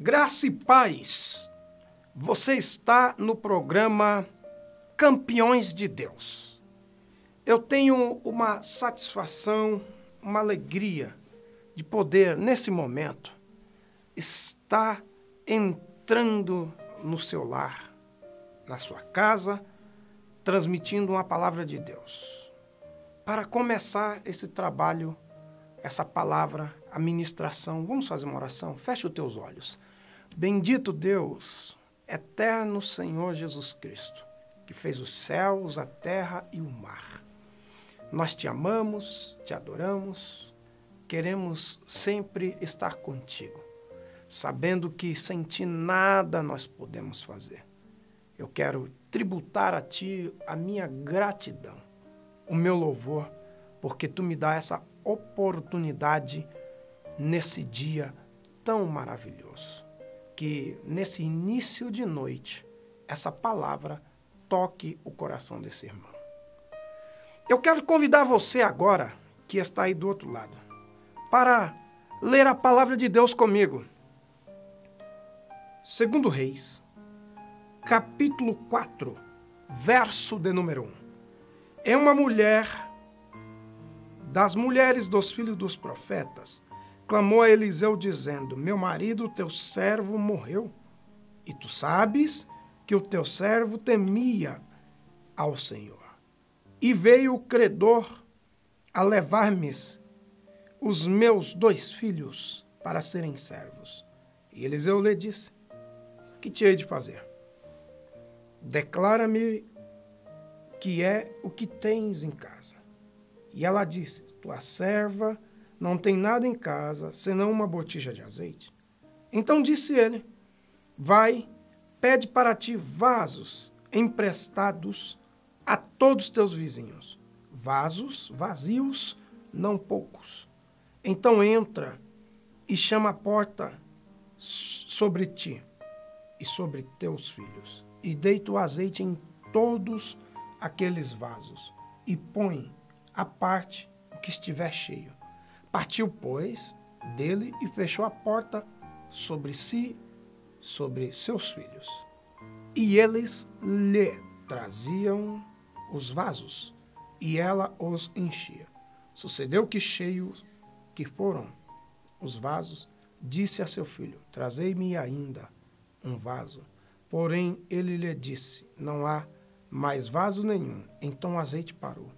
Graça e paz. Você está no programa Campeões de Deus. Eu tenho uma satisfação, uma alegria de poder, nesse momento, estar entrando no seu lar, na sua casa, transmitindo uma palavra de Deus. Para começar esse trabalho, essa palavra, a ministração, vamos fazer uma oração? Feche os teus olhos. Bendito Deus, eterno Senhor Jesus Cristo, que fez os céus, a terra e o mar. Nós te amamos, te adoramos, queremos sempre estar contigo, sabendo que sem ti nada nós podemos fazer. Eu quero tributar a ti a minha gratidão, o meu louvor, porque tu me dá essa oportunidade nesse dia tão maravilhoso. Que nesse início de noite, essa palavra toque o coração desse irmão. Eu quero convidar você agora, que está aí do outro lado, para ler a palavra de Deus comigo. 2 Reis, capítulo 4, verso de número 1. É uma mulher das mulheres dos filhos dos profetas, clamou a Eliseu dizendo: meu marido, teu servo, morreu, e tu sabes que o teu servo temia ao Senhor. E veio o credor a levar-me os meus 2 filhos para serem servos. E Eliseu lhe disse: que te hei de fazer? Declara-me que é o que tens em casa. E ela disse: tua serva não tem nada em casa, senão uma botija de azeite. Então disse ele: vai, pede para ti vasos emprestados a todos teus vizinhos. Vasos vazios, não poucos. Então entra e chama a porta sobre ti e sobre teus filhos. E deita o azeite em todos aqueles vasos. E põe à parte o que estiver cheio. Partiu, pois, dele e fechou a porta sobre si, sobre seus filhos. E eles lhe traziam os vasos, e ela os enchia. Sucedeu que, cheios que foram os vasos, disse a seu filho: trazei-me ainda um vaso. Porém, ele lhe disse: não há mais vaso nenhum. Então o azeite parou.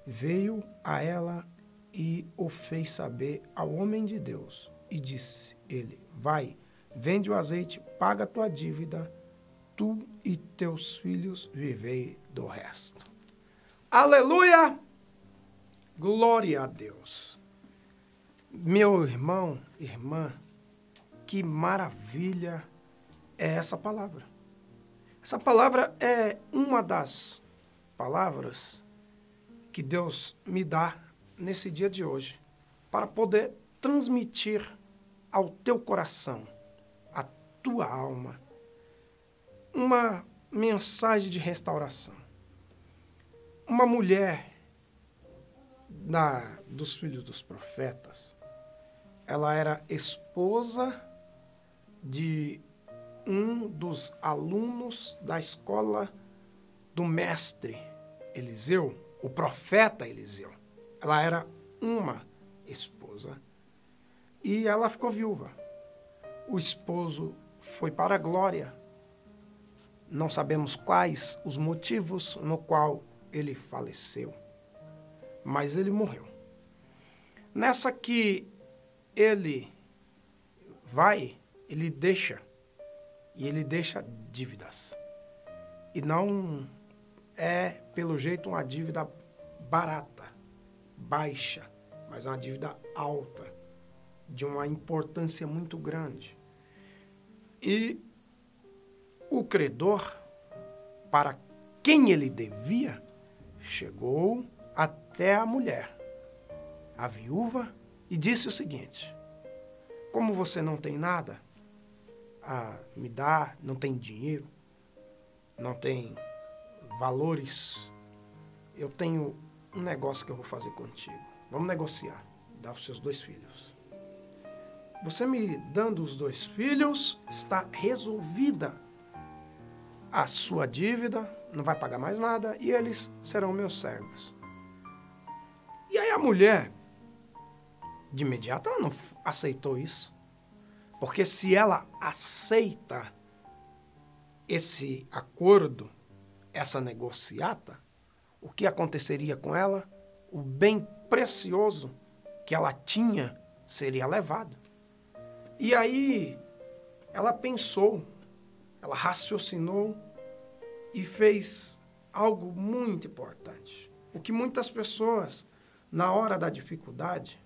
Veio a ela e o fez saber ao homem de Deus. E disse ele: vai, vende o azeite, paga a tua dívida, tu e teus filhos vivei do resto. Aleluia! Glória a Deus. Meu irmão, irmã, que maravilha é essa palavra. Essa palavra é uma das palavras que Deus me dá nesse dia de hoje, para poder transmitir ao teu coração, à tua alma, uma mensagem de restauração. Uma mulher dos filhos dos profetas, ela era esposa de um dos alunos da escola do mestre Eliseu, o profeta Eliseu. Ela era uma esposa e ela ficou viúva. O esposo foi para a glória. Não sabemos quais os motivos no qual ele faleceu, mas ele morreu. Nessa que ele vai, ele deixa dívidas. E não é, pelo jeito, uma dívida barata, baixa, mas uma dívida alta, de uma importância muito grande. E o credor, para quem ele devia, chegou até a mulher, a viúva, e disse o seguinte: como você não tem nada a me dar, não tem dinheiro, não tem valores, eu tenho um negócio que eu vou fazer contigo. Vamos negociar. Dá os seus 2 filhos. você me dando os 2 filhos, está resolvida a sua dívida, não vai pagar mais nada, e eles serão meus servos. E aí a mulher, de imediato, ela não aceitou isso. Porque se ela aceita esse acordo, essa negociata, o que aconteceria com ela? O bem precioso que ela tinha seria levado. E aí ela pensou, ela raciocinou e fez algo muito importante. O que muitas pessoas, na hora da dificuldade,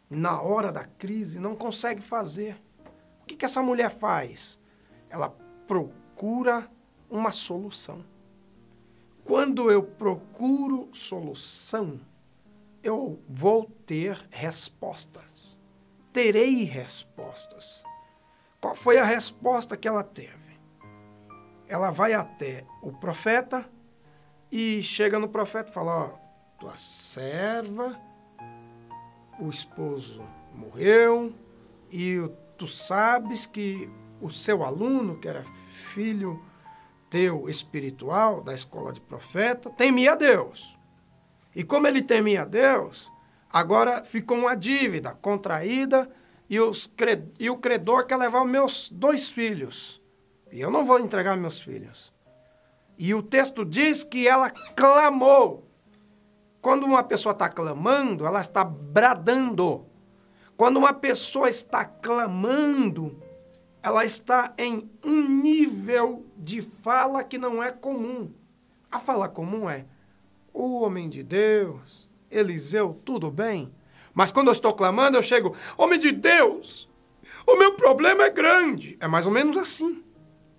na hora da crise, não conseguem fazer. O que essa mulher faz? Ela procura uma solução. Quando eu procuro solução, eu vou ter respostas. Terei respostas. Qual foi a resposta que ela teve? Ela vai até o profeta e chega no profeta e fala, ó, tua serva, o esposo morreu e tu sabes que o seu aluno, que era filho teu espiritual da escola de profeta, temia a Deus. E como ele temia a Deus, agora ficou uma dívida contraída e o credor quer levar os meus 2 filhos. E eu não vou entregar meus filhos. E o texto diz que ela clamou. Quando uma pessoa está clamando, ela está bradando. Quando uma pessoa está clamando, ela está em um nível de fala que não é comum. A fala comum é, o homem de Deus, Eliseu, tudo bem? Mas quando eu estou clamando, eu chego, homem de Deus, o meu problema é grande. É mais ou menos assim.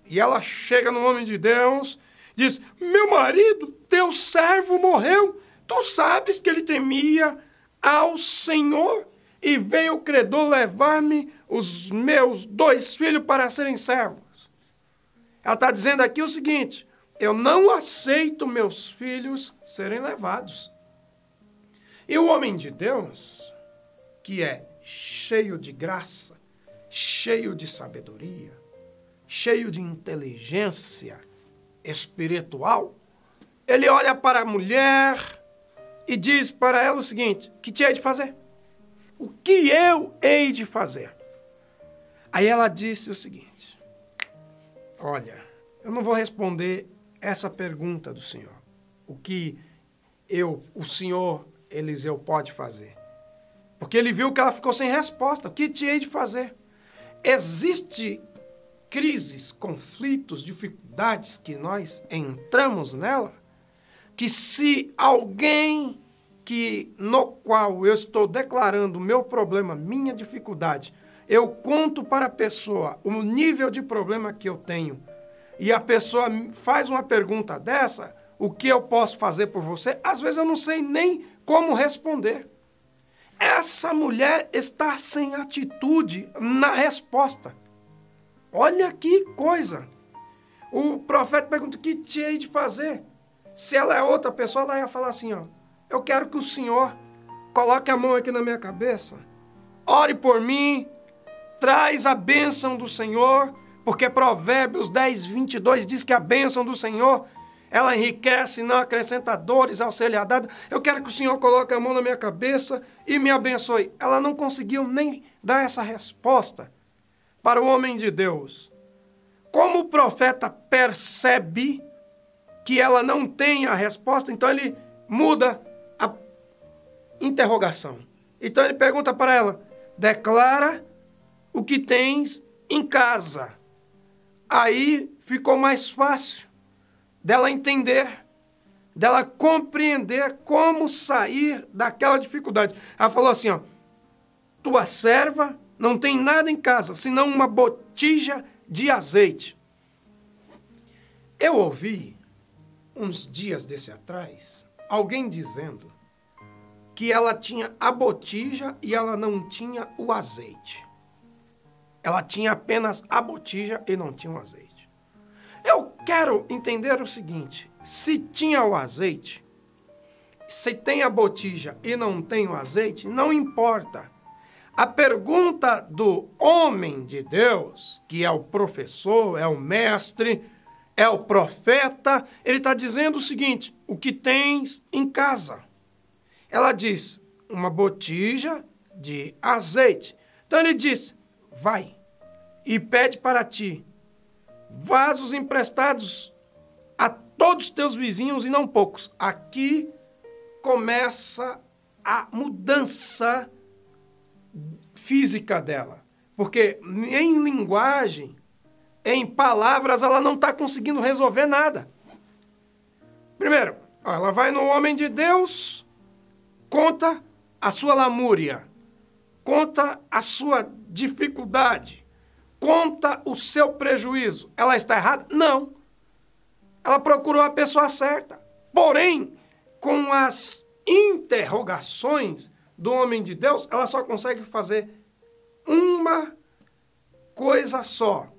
E ela chega no homem de Deus, diz, meu marido, teu servo morreu. Tu sabes que ele temia ao Senhor e veio o credor levar-me os meus 2 filhos para serem servos. Ela está dizendo aqui o seguinte, eu não aceito meus filhos serem levados. E o homem de Deus, que é cheio de graça, cheio de sabedoria, cheio de inteligência espiritual, ele olha para a mulher e diz para ela o seguinte, o que te hei de fazer? O que eu hei de fazer? Aí ela disse o seguinte, olha, eu não vou responder essa pergunta do Senhor. O que o Senhor Eliseu pode fazer? Porque ele viu que ela ficou sem resposta. O que te hei de fazer? Existe crises, conflitos, dificuldades que nós entramos nela, que se alguém no qual eu estou declarando o meu problema, minha dificuldade, eu conto para a pessoa o nível de problema que eu tenho, e a pessoa faz uma pergunta dessa, o que eu posso fazer por você? Às vezes eu não sei nem como responder. Essa mulher está sem atitude na resposta. Olha que coisa. O profeta pergunta, o que te hei de fazer? Se ela é outra pessoa, ela ia falar assim, ó, eu quero que o Senhor coloque a mão aqui na minha cabeça, ore por mim, traz a bênção do Senhor, porque Provérbios 10, 22 diz que a bênção do Senhor, ela enriquece, não acrescenta dores ao ser lhe dada. Eu quero que o Senhor coloque a mão na minha cabeça e me abençoe. Ela não conseguiu nem dar essa resposta para o homem de Deus. Como o profeta percebe que ela não tem a resposta, então ele muda a interrogação. Então ele pergunta para ela, declara o que tens em casa. Aí ficou mais fácil dela entender, dela compreender como sair daquela dificuldade. Ela falou assim, ó, tua serva não tem nada em casa, senão uma botija de azeite. Eu ouvi, uns dias desse atrás, alguém dizendo que ela tinha a botija e ela não tinha o azeite. Ela tinha apenas a botija e não tinha o azeite. Eu quero entender o seguinte, se tinha o azeite, se tem a botija e não tem o azeite, não importa. A pergunta do homem de Deus, que é o professor, é o mestre, é o profeta, ele está dizendo o seguinte: o que tens em casa? Ela diz, uma botija de azeite. Então ele diz, vai e pede para ti vasos emprestados a todos os teus vizinhos e não poucos. Aqui começa a mudança física dela. Porque em linguagem, em palavras, ela não está conseguindo resolver nada. Primeiro, ela vai no homem de Deus, conta a sua lamúria, conta a sua dificuldade, conta o seu prejuízo. Ela está errada? Não. Ela procurou a pessoa certa. Porém, com as interrogações do homem de Deus, ela só consegue fazer uma coisa só.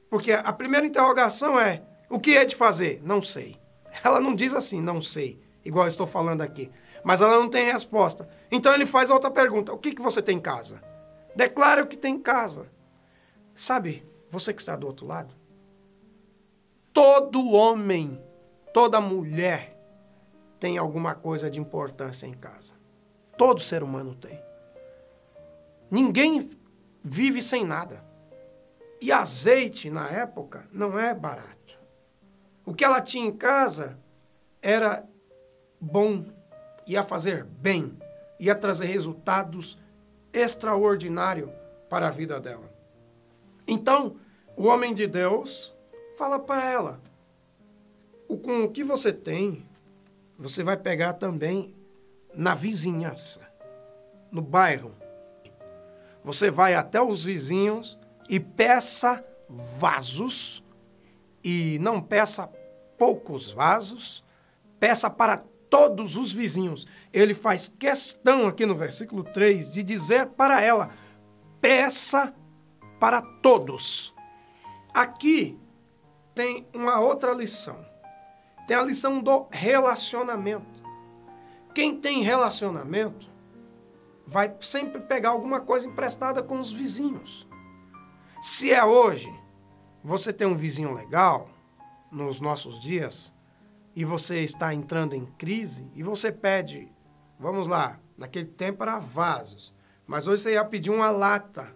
Porque a primeira interrogação é, o que é de fazer? Não sei. Ela não diz assim, não sei, igual eu estou falando aqui. Mas ela não tem resposta. Então ele faz outra pergunta, o que você tem em casa? Declara o que tem em casa. Sabe, você que está do outro lado, todo homem, toda mulher tem alguma coisa de importância em casa. Todo ser humano tem. Ninguém vive sem nada. E azeite, na época, não é barato. O que ela tinha em casa era bom, ia fazer bem, ia trazer resultados extraordinários para a vida dela. Então, o homem de Deus fala para ela, com o que você tem, você vai pegar também na vizinhança, no bairro. Você vai até os vizinhos e peça vasos, e não peça poucos vasos, peça para todos os vizinhos. Ele faz questão aqui no versículo 3 de dizer para ela, peça para todos. Aqui tem uma outra lição. Tem a lição do relacionamento. Quem tem relacionamento vai sempre pegar alguma coisa emprestada com os vizinhos. Se é hoje, você tem um vizinho legal, nos nossos dias, e você está entrando em crise, e você pede, vamos lá, naquele tempo era vasos, mas hoje você ia pedir uma lata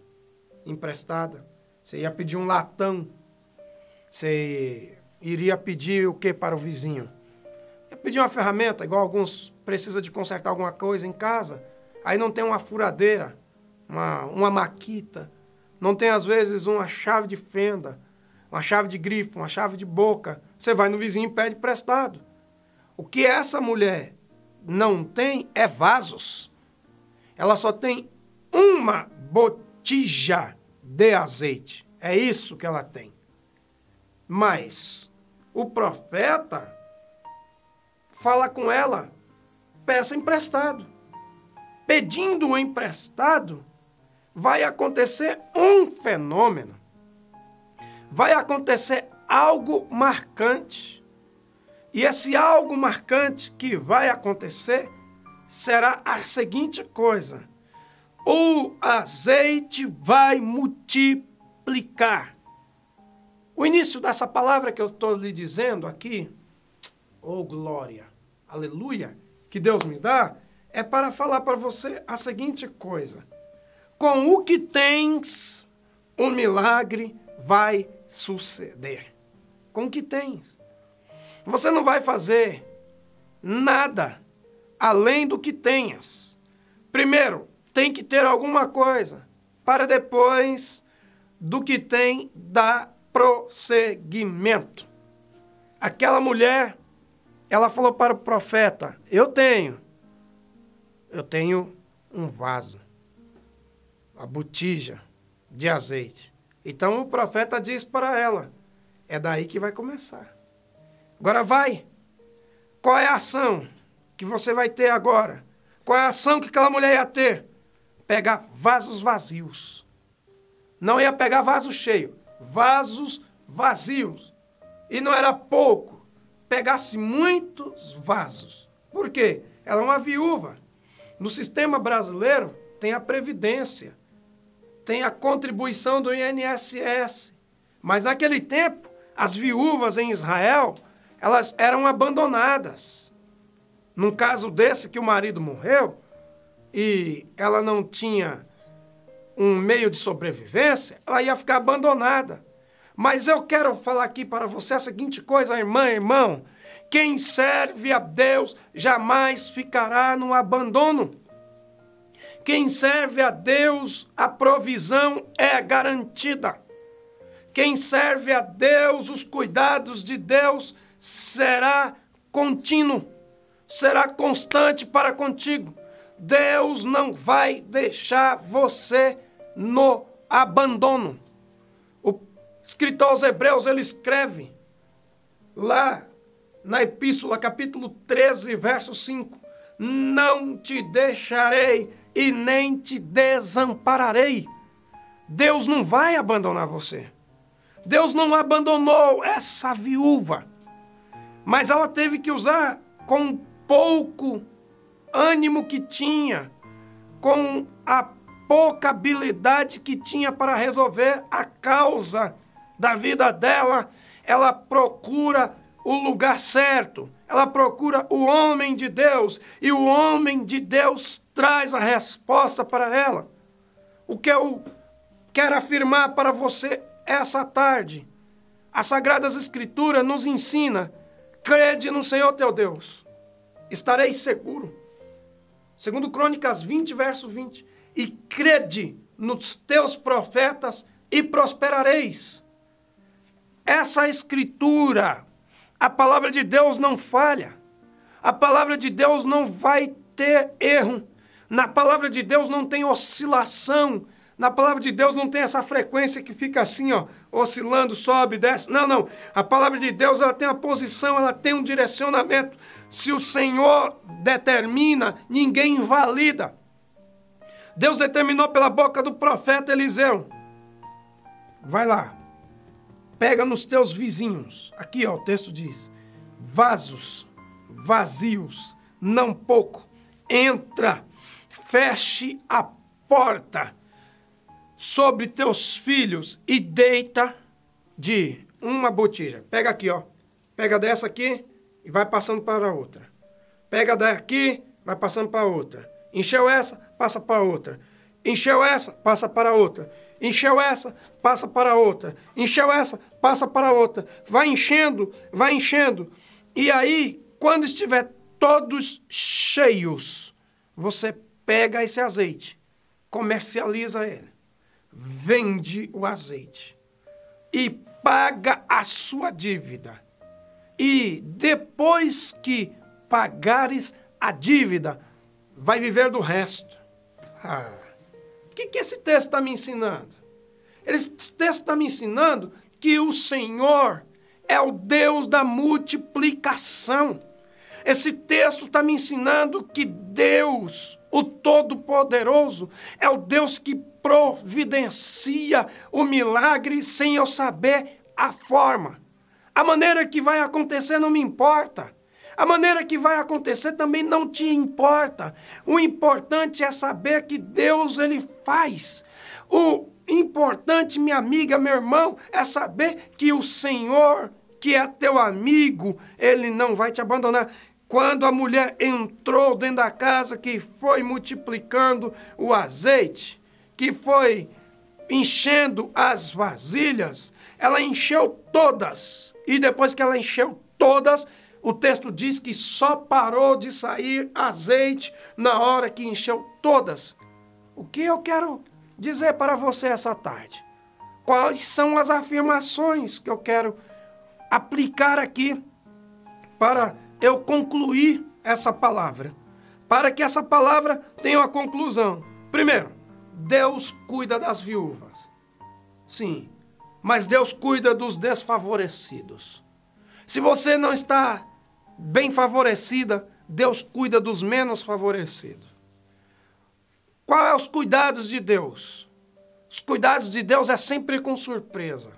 emprestada, você ia pedir um latão, você iria pedir o que para o vizinho? Ia pedir uma ferramenta, igual alguns precisam de consertar alguma coisa em casa, aí não tem uma furadeira, uma maquita, não tem às vezes uma chave de fenda, uma chave de grifo, uma chave de boca, você vai no vizinho e pede emprestado. O que essa mulher não tem é vasos. Ela só tem uma botija de azeite. É isso que ela tem. Mas o profeta fala com ela, peça emprestado. Pedindo o emprestado, vai acontecer um fenômeno. Vai acontecer algo marcante. E esse algo marcante que vai acontecer será a seguinte coisa. O azeite vai multiplicar. O início dessa palavra que eu estou lhe dizendo aqui, oh glória, aleluia, que Deus me dá, é para falar para você a seguinte coisa. Com o que tens, um milagre vai suceder. Com o que tens. Você não vai fazer nada além do que tenhas. Primeiro, tem que ter alguma coisa, para depois do que tem, dar prosseguimento. Aquela mulher, ela falou para o profeta, eu tenho um vaso, uma botija de azeite. Então o profeta diz para ela, é daí que vai começar. Agora vai. Qual é a ação que você vai ter agora? Qual é a ação que aquela mulher ia ter? Pegar vasos vazios. Não ia pegar vaso cheio, vasos vazios. E não era pouco. Pegasse muitos vasos. Por quê? Ela é uma viúva. No sistema brasileiro tem a previdência. tem a contribuição do INSS. Mas naquele tempo, as viúvas em Israel, elas eram abandonadas. Num caso desse que o marido morreu e ela não tinha um meio de sobrevivência, ela ia ficar abandonada. Mas eu quero falar aqui para você a seguinte coisa, irmã, irmão. Quem serve a Deus jamais ficará no abandono. Quem serve a Deus, a provisão é garantida. Quem serve a Deus, os cuidados de Deus será contínuo, será constante para contigo. Deus não vai deixar você no abandono. O escritor aos Hebreus, ele escreve lá na Epístola, capítulo 13, verso 5, não te deixarei e nem te desampararei. Deus não vai abandonar você. Deus não abandonou essa viúva, mas ela teve que usar com pouco ânimo que tinha, com a pouca habilidade que tinha para resolver a causa da vida dela. Ela procura o lugar certo, ela procura o homem de Deus, e o homem de Deus traz a resposta para ela. O que eu quero afirmar para você essa tarde, as Sagradas Escrituras nos ensina: crede no Senhor teu Deus, estareis seguro. Segundo Crônicas 20, verso 20, e crede nos teus profetas e prosperareis. Essa Escritura, a palavra de Deus não falha. A palavra de Deus não vai ter erro. Na palavra de Deus não tem oscilação. Na palavra de Deus não tem essa frequência que fica assim, ó, oscilando, sobe, desce. Não, não. A palavra de Deus, ela tem uma posição, ela tem um direcionamento. Se o Senhor determina, ninguém invalida. Deus determinou pela boca do profeta Eliseu. Vai lá. Pega nos teus vizinhos. Aqui, ó, o texto diz: vasos vazios, não pouco. Entra, feche a porta sobre teus filhos e deita de uma botija. Pega aqui, ó. Pega dessa aqui e vai passando para a outra. Pega daqui, vai passando para a outra. Encheu essa, passa para a outra. Encheu essa, passa para a outra. Encheu essa, passa para a outra. Encheu essa, passa para a outra. Vai enchendo, vai enchendo. E aí, quando estiver todos cheios, você pega esse azeite, comercializa ele, vende o azeite e paga a sua dívida. E depois que pagares a dívida, vai viver do resto. O que esse texto está me ensinando? Esse texto está me ensinando que o Senhor é o Deus da multiplicação. Esse texto está me ensinando que Deus, o Todo-Poderoso, é o Deus que providencia o milagre sem eu saber a forma. A maneira que vai acontecer não me importa. A maneira que vai acontecer também não te importa. O importante é saber que Deus, ele faz. O importante, minha amiga, meu irmão, é saber que o Senhor, que é teu amigo, ele não vai te abandonar. Quando a mulher entrou dentro da casa, que foi multiplicando o azeite, que foi enchendo as vasilhas, ela encheu todas. E depois que ela encheu todas, o texto diz que só parou de sair azeite na hora que encheu todas. O que eu quero dizer para você essa tarde? Quais são as afirmações que eu quero aplicar aqui para eu concluir essa palavra? Para que essa palavra tenha uma conclusão. Primeiro, Deus cuida das viúvas. Sim, mas Deus cuida dos desfavorecidos. Se você não está bem favorecida, Deus cuida dos menos favorecidos. Quais são os cuidados de Deus? Os cuidados de Deus é sempre com surpresa.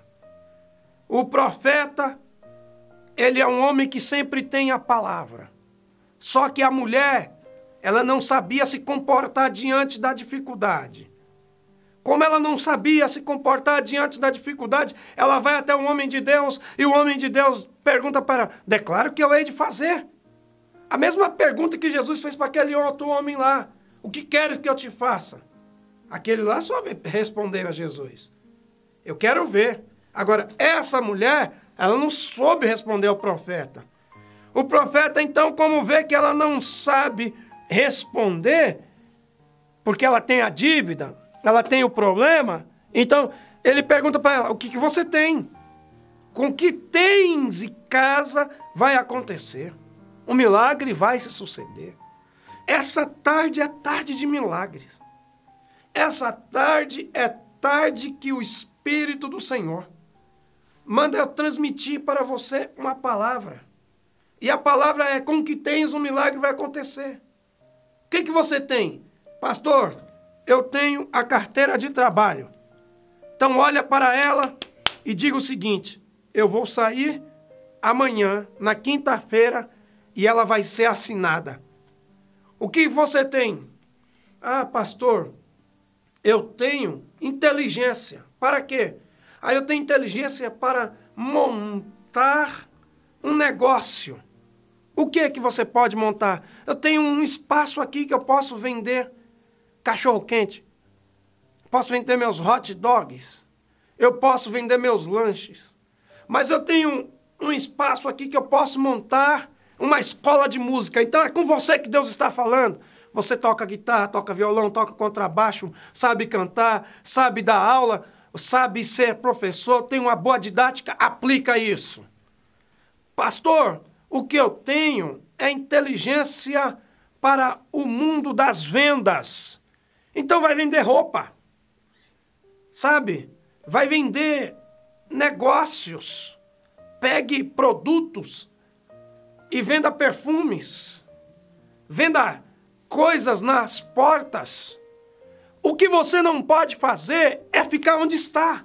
O profeta, ele é um homem que sempre tem a palavra. Só que a mulher, ela não sabia se comportar diante da dificuldade. Como ela não sabia se comportar diante da dificuldade, ela vai até o homem de Deus e o homem de Deus pergunta para ela, declara o que eu hei de fazer. A mesma pergunta que Jesus fez para aquele outro homem lá. O que queres que eu te faça? Aquele lá só respondeu a Jesus. Eu quero ver. Agora, essa mulher, ela não soube responder ao profeta. O profeta, então, como vê que ela não sabe responder, porque ela tem a dívida, ela tem o problema, então ele pergunta para ela, o que você tem? Com o que tens em casa vai acontecer. O milagre vai se suceder. Essa tarde é tarde de milagres. Essa tarde é tarde que o Espírito do Senhor manda eu transmitir para você uma palavra. E a palavra é, com que tens um milagre vai acontecer. O que você tem? Pastor, eu tenho a carteira de trabalho. Então olha para ela e diga o seguinte, eu vou sair amanhã, na quinta-feira, e ela vai ser assinada. O que você tem? Ah, pastor, eu tenho inteligência. Para quê? Ah, eu tenho inteligência para montar um negócio. O que é que você pode montar? Eu tenho um espaço aqui que eu posso vender cachorro-quente. Posso vender meus hot dogs. Eu posso vender meus lanches. Mas eu tenho um espaço aqui que eu posso montar uma escola de música. Então é com você que Deus está falando. Você toca guitarra, toca violão, toca contrabaixo, sabe cantar, sabe dar aula, sabe ser professor, tem uma boa didática, aplica isso. Pastor, o que eu tenho é inteligência para o mundo das vendas. Então vai vender roupa, sabe? Vai vender negócios. Pegue produtos e venda perfumes. Venda coisas nas portas. O que você não pode fazer é ficar onde está.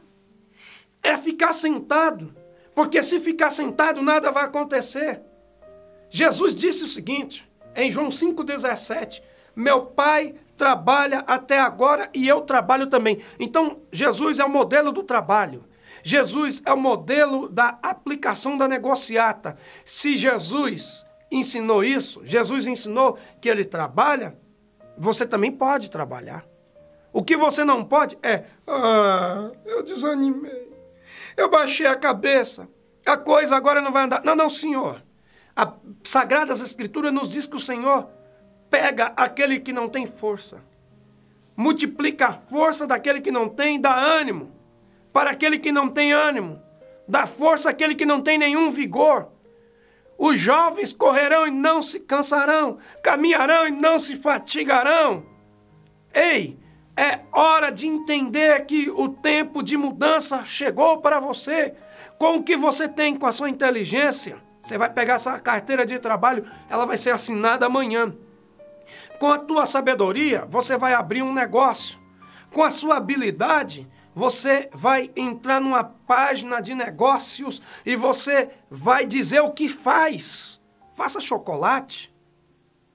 É ficar sentado. Porque se ficar sentado, nada vai acontecer. Jesus disse o seguinte, em João 5,17, meu Pai trabalha até agora e eu trabalho também. Então, Jesus é o modelo do trabalho. Jesus é o modelo da aplicação da negociata. Se Jesus ensinou isso, Jesus ensinou que ele trabalha, você também pode trabalhar. O que você não pode é, eu desanimei, eu baixei a cabeça, a coisa agora não vai andar. Não, não, Senhor. As Sagradas Escrituras nos diz que o Senhor pega aquele que não tem força, multiplica a força daquele que não tem, dá ânimo para aquele que não tem ânimo, dá força àquele que não tem nenhum vigor. Os jovens correrão e não se cansarão, caminharão e não se fatigarão. Ei, é hora de entender que o tempo de mudança chegou para você. Com o que você tem, com a sua inteligência, você vai pegar essa carteira de trabalho, ela vai ser assinada amanhã. Com a tua sabedoria, você vai abrir um negócio. Com a sua habilidade, você vai entrar numa página de negócios e você vai dizer o que faz. Faça chocolate.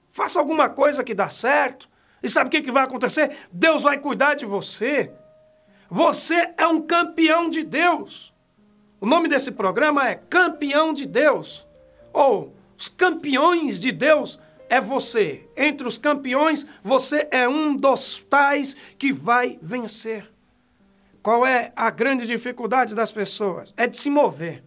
Faça alguma coisa que dá certo. E sabe o que vai acontecer? Deus vai cuidar de você. Você é um campeão de Deus. O nome desse programa é Campeão de Deus. Ou os campeões de Deus é você. Entre os campeões, você é um dos tais que vai vencer. Qual é a grande dificuldade das pessoas? É de se mover.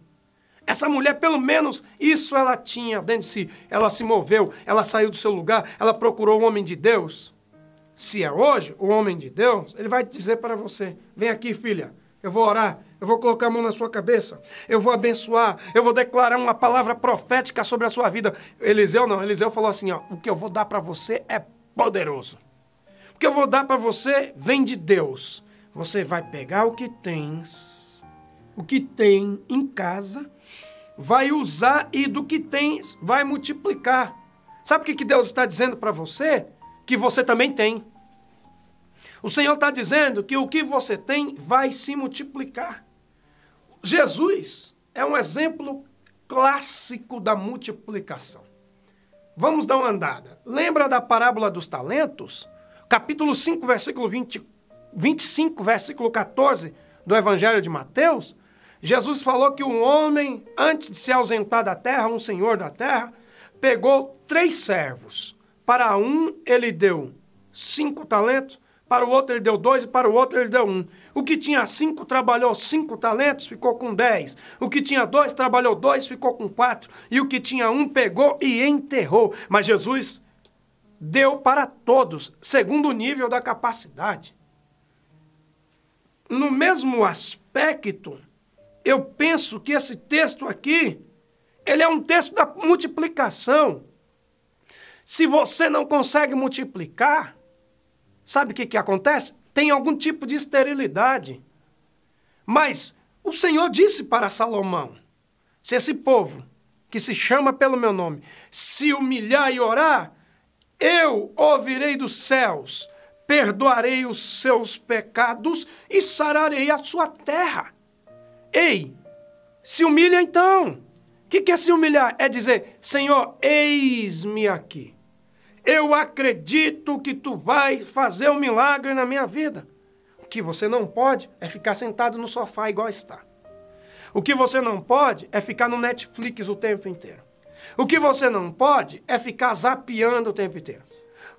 Essa mulher, pelo menos, isso ela tinha dentro de si. Ela se moveu, ela saiu do seu lugar, ela procurou o homem de Deus. Se é hoje o homem de Deus, ele vai dizer para você, vem aqui, filha, eu vou orar, eu vou colocar a mão na sua cabeça, eu vou abençoar, eu vou declarar uma palavra profética sobre a sua vida. Eliseu não, Eliseu falou assim, ó, o que eu vou dar para você é poderoso. O que eu vou dar para você vem de Deus. Você vai pegar o que tens, o que tem em casa, vai usar e do que tens vai multiplicar. Sabe o que Deus está dizendo para você? Que você também tem. O Senhor está dizendo que o que você tem vai se multiplicar. Jesus é um exemplo clássico da multiplicação. Vamos dar uma andada. Lembra da parábola dos talentos? Capítulo 5, versículo 24 25, versículo 14 do Evangelho de Mateus, Jesus falou que um homem, antes de se ausentar da terra, um senhor da terra, pegou 3 servos. Para um ele deu 5 talentos, para o outro ele deu 2 e para o outro ele deu 1. O que tinha 5 trabalhou 5 talentos, ficou com 10. O que tinha 2 trabalhou 2, ficou com 4. E o que tinha 1 pegou e enterrou. Mas Jesus deu para todos, segundo o nível da capacidade. No mesmo aspecto, eu penso que esse texto aqui, ele é um texto da multiplicação. Se você não consegue multiplicar, sabe o que acontece? Tem algum tipo de esterilidade. Mas o Senhor disse para Salomão, se esse povo, que se chama pelo meu nome, se humilhar e orar, eu ouvirei dos céus, perdoarei os seus pecados e sararei a sua terra. Ei, se humilha então. O que é se humilhar? É dizer, Senhor, eis-me aqui. Eu acredito que tu vai fazer um milagre na minha vida. O que você não pode é ficar sentado no sofá igual está. O que você não pode é ficar no Netflix o tempo inteiro. O que você não pode é ficar zapeando o tempo inteiro.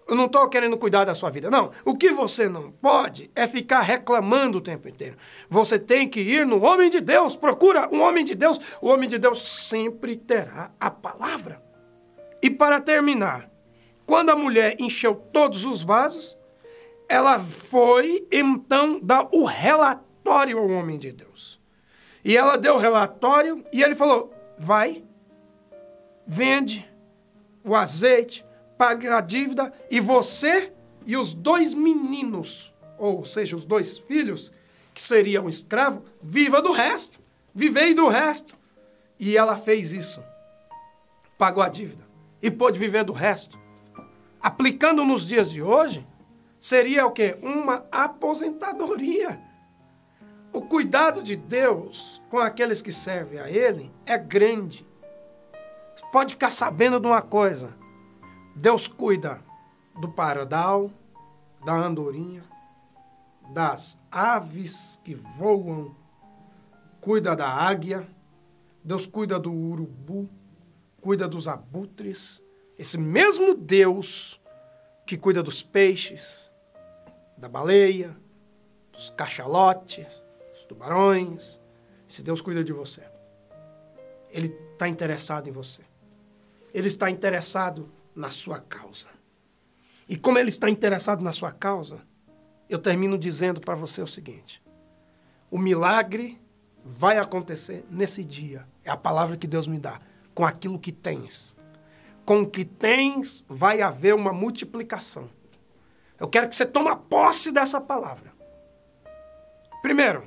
Eu não estou querendo cuidar da sua vida, não. O que você não pode é ficar reclamando o tempo inteiro. Você tem que ir no homem de Deus, procura um homem de Deus. O homem de Deus sempre terá a palavra. E para terminar, quando a mulher encheu todos os vasos, ela foi, então, dar o relatório ao homem de Deus. E ela deu o relatório e ele falou, vai, vende o azeite, paga a dívida e você e os 2 meninos, ou seja, os 2 filhos, que seriam escravos, viva do resto, vivei do resto. E ela fez isso, pagou a dívida e pôde viver do resto. Aplicando nos dias de hoje, seria o quê? Uma aposentadoria. O cuidado de Deus com aqueles que servem a Ele é grande. Pode ficar sabendo de uma coisa. Deus cuida do pardal, da andorinha, das aves que voam, cuida da águia, Deus cuida do urubu, cuida dos abutres. Esse mesmo Deus que cuida dos peixes, da baleia, dos cachalotes, dos tubarões, esse Deus cuida de você. Ele está interessado em você. Ele está interessado na sua causa. E como ele está interessado na sua causa, eu termino dizendo para você o seguinte: o milagre vai acontecer nesse dia. É a palavra que Deus me dá. Com aquilo que tens. Com o que tens, vai haver uma multiplicação. Eu quero que você tome posse dessa palavra. Primeiro,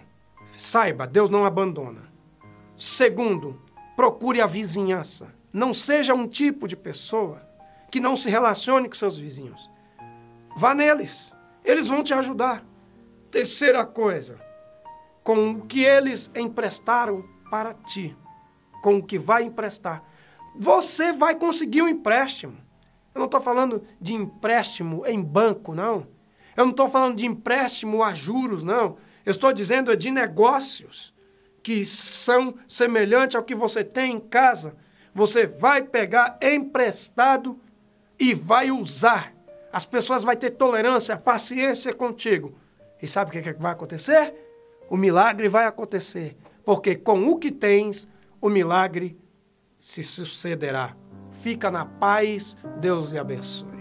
saiba, Deus não abandona. Segundo, procure a vizinhança. Não seja um tipo de pessoa que não se relacione com seus vizinhos. Vá neles. Eles vão te ajudar. Terceira coisa, com o que eles emprestaram para ti, com o que vai emprestar, você vai conseguir um empréstimo. Eu não estou falando de empréstimo em banco, não. Eu não estou falando de empréstimo a juros, não. Eu estou dizendo de negócios que são semelhantes ao que você tem em casa. Você vai pegar emprestado e vai usar. As pessoas vão ter tolerância, paciência contigo. E sabe o que vai acontecer? O milagre vai acontecer. Porque com o que tens, o milagre se sucederá. Fica na paz, Deus lhe abençoe.